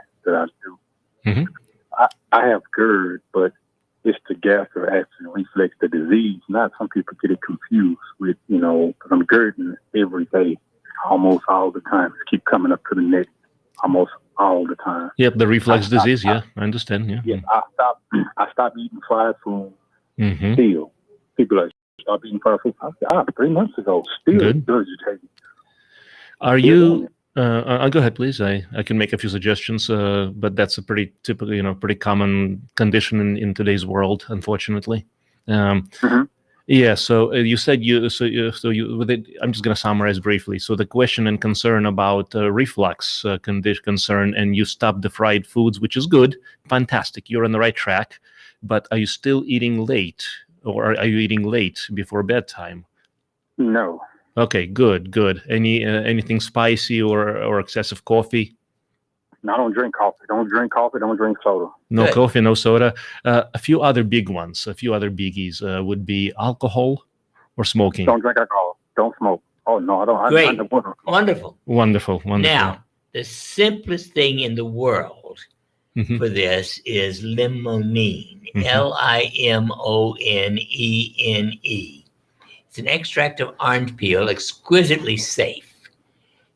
do? Mm-hmm. I have GERD, but it's the gastrointestinal reflex, the disease. Not some people get it confused with, because I'm GERDing every day, almost all the time. It keep coming up to the neck, almost all the time. Yep, the reflex disease. I understand. Yeah, I stopped eating fried food. Mm-hmm. Still, people are stop eating fried food. I said, 3 months ago. Still regurgitating. Are you? Go ahead, please. I can make a few suggestions, but that's a pretty typical, pretty common condition in today's world, unfortunately. Mm-hmm. Yeah. So you said I'm just going to summarize briefly. So the question and concern about reflux concern, and you stopped the fried foods, which is good, fantastic. You're on the right track. But are you still eating late, or are you eating late before bedtime? No. Okay. Good. Anything spicy or excessive coffee? No, I don't drink coffee. Don't drink soda. No coffee, no soda. A few other big ones, a few other biggies would be alcohol or smoking. Don't drink alcohol. Don't smoke. Oh, no, I don't. Great. Wonderful. Wonderful. Now, the simplest thing in the world for this is limonene. Limonene. It's an extract of orange peel, exquisitely safe.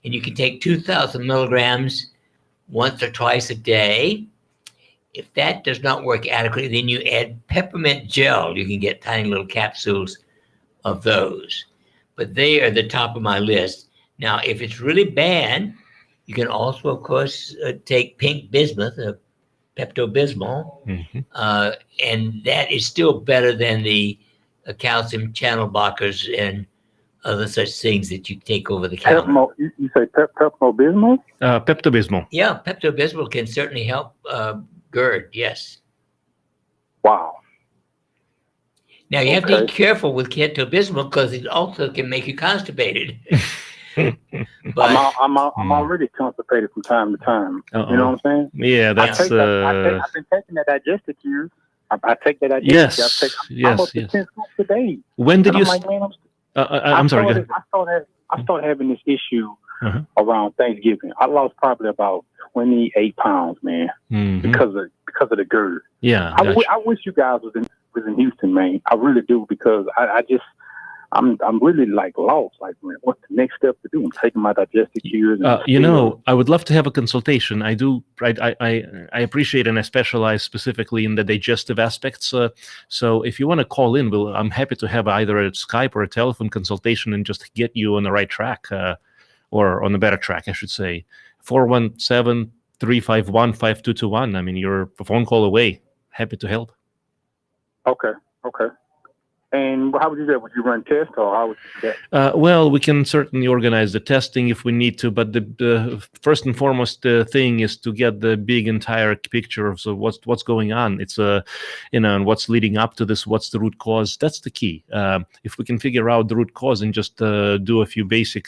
And you can take 2,000 milligrams once or twice a day. If that does not work adequately, then you add peppermint gel. You can get tiny little capsules of those. But they are the top of my list. Now, if it's really bad, you can also, of course, take pink bismuth, Pepto-Bismol, and that is still better than the calcium channel blockers and other such things that you take over the counter. You say Pepto-Bismol? Pepto-Bismol. Yeah, Pepto-Bismol can certainly help GERD, yes. Wow. Now, you have to be careful with Pepto-Bismol because it also can make you constipated. But I'm already constipated from time to time. You know what I'm saying? Yeah, that's... I've been taking that digestive cure. I take that digestive cure. I'm up to 10 scoops a day. When did you... I'm sorry. I started having this issue around Thanksgiving. I lost probably about 28 pounds, man, because of the GERD. Yeah, I wish you guys was in Houston, man. I really do, because I'm really lost. Like, man, what's the next step to do? I'm taking my digestive cures. I would love to have a consultation. I do. I appreciate, and I specialize specifically in the digestive aspects. So if you want to call in, I'm happy to have either a Skype or a telephone consultation and just get you on the right track, or on the better track, I should say. 417-351-5221. I mean, you're a phone call away. Happy to help. Okay. And how would you do that? Would you run tests, or how would you do that? Well, we can certainly organize the testing if we need to, but the first and foremost thing is to get the big entire picture of what's going on. It's and what's leading up to this. What's the root cause? That's the key. If we can figure out the root cause and just do a few basic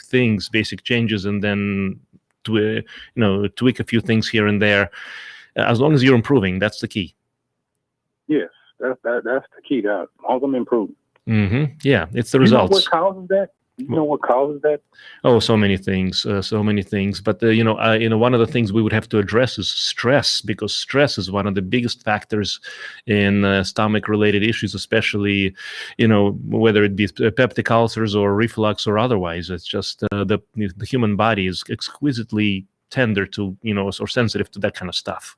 changes, and then tweak a few things here and there, as long as you're improving, that's the key. Yes. That's the key. That all of them improve. Yeah, it's the results. What causes that? You know what causes that? Oh, so many things. But one of the things we would have to address is stress, because stress is one of the biggest factors in stomach-related issues, especially, whether it be peptic ulcers or reflux or otherwise. It's just the human body is exquisitely tender to, or sensitive to that kind of stuff.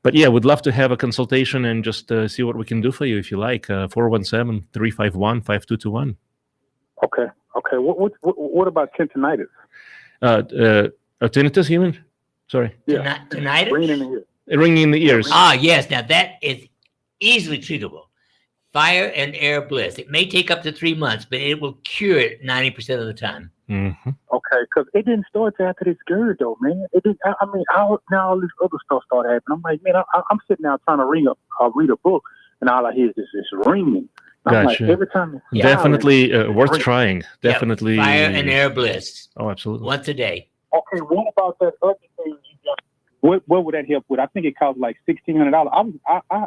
But yeah, we'd love to have a consultation and just see what we can do for you if you like. 417-351-5221. Okay. What about tendinitis? Tinnitus, you mean? Sorry. Yeah. Tinnitus? Ringing in the ear. Ringing in the ears. Ah, yes. Now that is easily treatable. Fire and air bliss. It may take up to 3 months, but it will cure it 90% of the time. Mm-hmm. Okay, because it didn't start till after this GERD, though, man. It didn't. Now all this other stuff started happening. I'm like, man, I'm sitting now trying to read a book, and all I hear is this ringing. I'm Gotcha. like, every time. Definitely worth trying. Definitely. Fire and air bliss. Oh, absolutely. Once a day. Okay, what about that other thing you got? What would that help with? I think it costs like $1,600.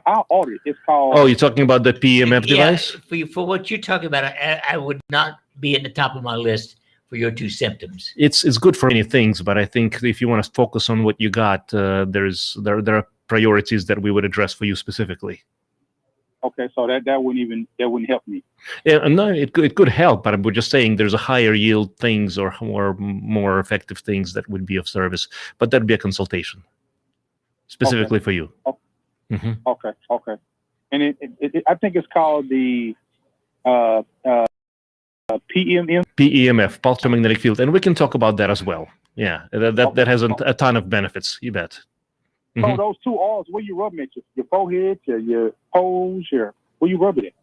I'll order it. It's called. Oh, you're talking about the PEMF device? For what you're talking about, I would not be at the top of my list for your 2 symptoms. It's good for many things, but I think if you want to focus on what you got, there are priorities that we would address for you specifically. Okay, so that wouldn't help me. Yeah, no, it could help, but we're just saying there's a higher yield things or more effective things that would be of service. But that'd be a consultation specifically for you. Okay. Mm-hmm. Okay. And I think it's called the PEMF, pulse magnetic field, and we can talk about that as well. Yeah, that has a ton of benefits. You bet. Mm-hmm. So those 2 R's, where you rubbing it? Your forehead, your toes, where you rubbing it?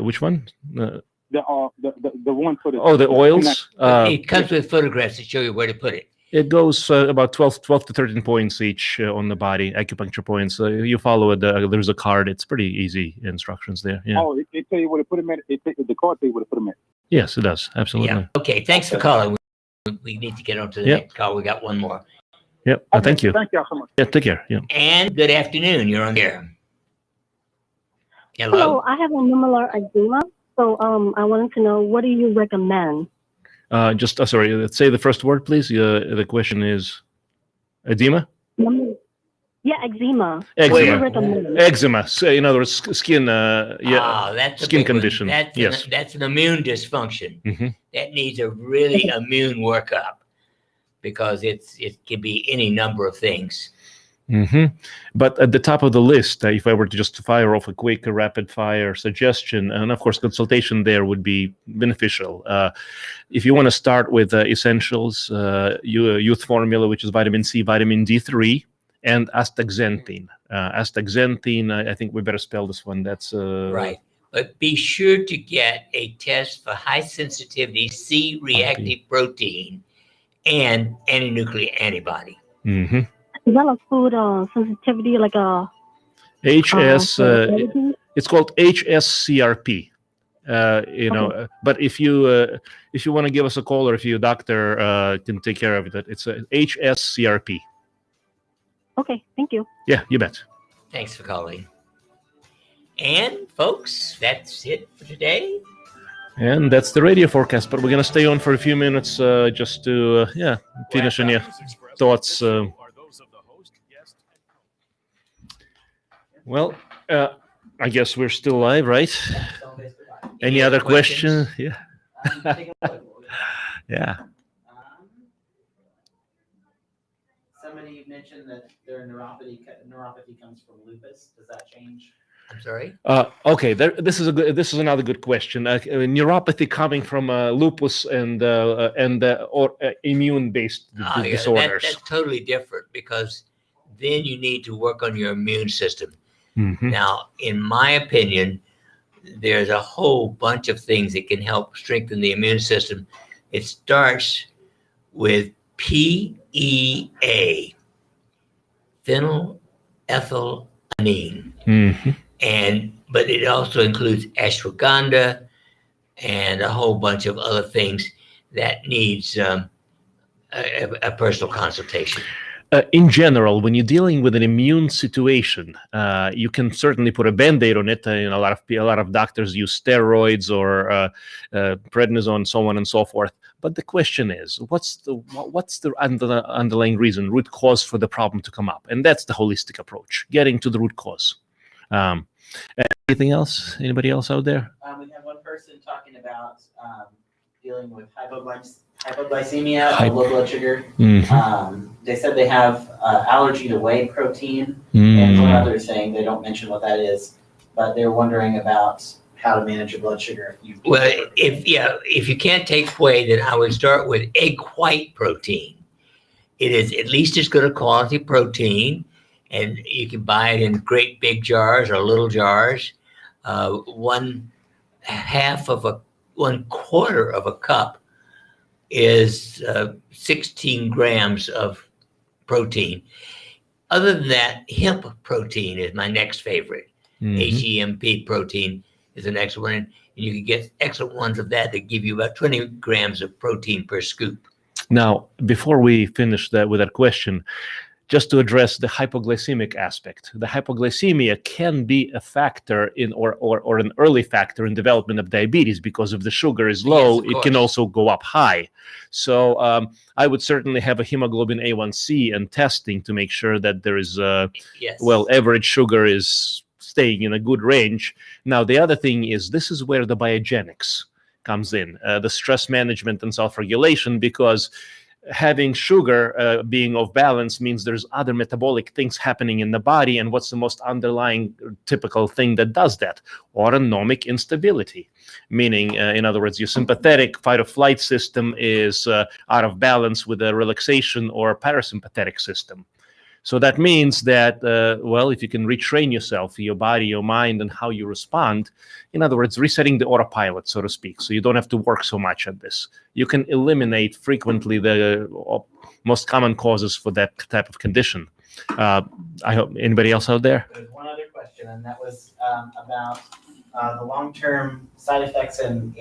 Which one? The one for the. Oh, the oils. It comes with photographs to show you where to put it. It goes about 12 to 13 points each on the body, acupuncture points. You follow it. There's a card. It's pretty easy instructions there. Yeah. Oh, it tell you where to put them at. The card tell you where to put them at. Yes, it does. Absolutely. Yeah. Okay. Thanks for calling. We need to get on to the next call. We got one more. Yep. Thank you. Thank y'all so much. Yeah. Take care. Yeah. And good afternoon. You're on there. Hello. Hello. I have a numeral eczema, so I wanted to know, what do you recommend? Sorry. Let's say the first word, please. The question is edema. Yeah, eczema. Eczema. What do you recommend? Eczema. So, in other words, skin. That's skin condition. Yes. That's an immune dysfunction. Mm-hmm. That needs a really immune workup, because it can be any number of things. Mm-hmm. But at the top of the list, if I were to just fire off a quick, rapid fire suggestion, and of course, consultation there would be beneficial. If you want to start with essentials, youth formula, which is vitamin C, vitamin D3, and astaxanthin. Astaxanthin, I think we better spell this one. That's right. But be sure to get a test for high sensitivity C-reactive protein and antinuclear antibody. Mm-hmm. Is that a food sensitivity, like a HS? It's called HSCRP. But if you want to give us a call, or if your doctor can take care of it, it's a HSCRP. Okay, thank you. Yeah, you bet. Thanks for calling. And folks, that's it for today. And that's the radio forecast, but we're going to stay on for a few minutes just to finish on your thoughts. Well, I guess we're still live, right? Any other questions? Yeah. Yeah. Somebody mentioned that their neuropathy comes from lupus. Does that change? I'm sorry. Okay, this is another good question. Neuropathy coming from lupus and immune-based disorders. That's totally different, because then you need to work on your immune system. Mm-hmm. Now, in my opinion, there's a whole bunch of things that can help strengthen the immune system. It starts with PEA, phenylethylamine. Mm-hmm. But it also includes ashwagandha and a whole bunch of other things that needs a personal consultation. In general, when you're dealing with an immune situation, you can certainly put a Band-Aid on it. A lot of doctors use steroids or prednisone, so on and so forth. But the question is, what's the underlying reason, root cause for the problem to come up? And that's the holistic approach, getting to the root cause. Anything else? Anybody else out there? We have one person talking about dealing with hypoglycemia or low blood sugar. Mm-hmm. They said they have allergy to whey protein and one other thing. They don't mention what that is, but they're wondering about how to manage your blood sugar. If you can't take whey, then I would start with egg white protein. It is at least as good a quality protein, and you can buy it in great big jars or little jars. 1/4 of a cup is 16 grams of protein. Other than that, hemp protein is my next favorite. HEMP protein is the next one. And you can get excellent ones of that give you about 20 grams of protein per scoop. Now, before we finish that with that question, just to address the hypoglycemic aspect, the hypoglycemia can be a factor in or an early factor in development of diabetes because if the sugar is low, it can also go up high. So I would certainly have a hemoglobin A1c and testing to make sure that there is, average sugar is staying in a good range. Now, the other thing is this is where the Biogenics comes in, the stress management and self-regulation, because having sugar being off balance means there's other metabolic things happening in the body. And what's the most underlying typical thing that does that? Autonomic instability, meaning, in other words, your sympathetic fight or flight system is out of balance with a relaxation or parasympathetic system. So that means that, if you can retrain yourself, your body, your mind, and how you respond, in other words, resetting the autopilot, so to speak, so you don't have to work so much at this. You can eliminate frequently the most common causes for that type of condition. I hope anybody else out there? There's one other question, and that was about the long-term side effects and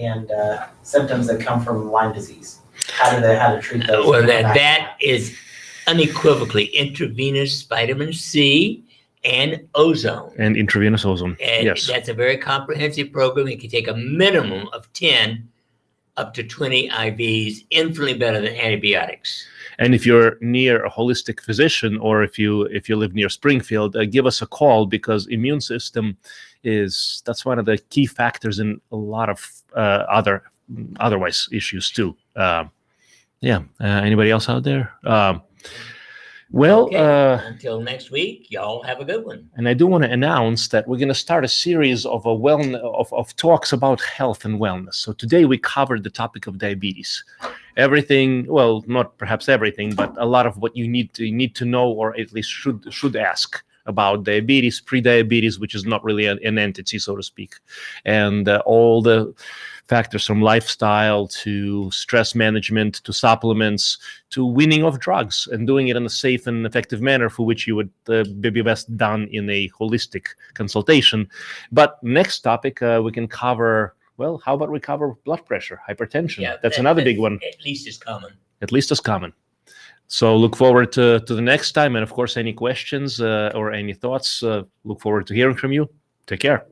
symptoms that come from Lyme disease. How to treat those? Well, that is unequivocally intravenous vitamin C and ozone. And intravenous ozone, and yes. That's a very comprehensive program. It can take a minimum of 10 up to 20 IVs, infinitely better than antibiotics. And if you're near a holistic physician or if you live near Springfield, give us a call because immune system that's one of the key factors in a lot of otherwise issues too. Anybody else out there? Until next week, y'all have a good one. And I do want to announce that we're going to start a series of talks about health and wellness. So today we covered the topic of diabetes. Everything, well, not perhaps everything, but a lot of what you need to know, or at least should ask about diabetes, pre-diabetes, which is not really an entity, so to speak, and all the factors from lifestyle to stress management to supplements to weaning off drugs and doing it in a safe and effective manner for which you would be best done in a holistic consultation. But next topic we can cover, how about we cover blood pressure, hypertension? Yeah, that's another big one. At least as common. At least as common. So look forward to the next time. And of course, any questions or any thoughts, look forward to hearing from you. Take care.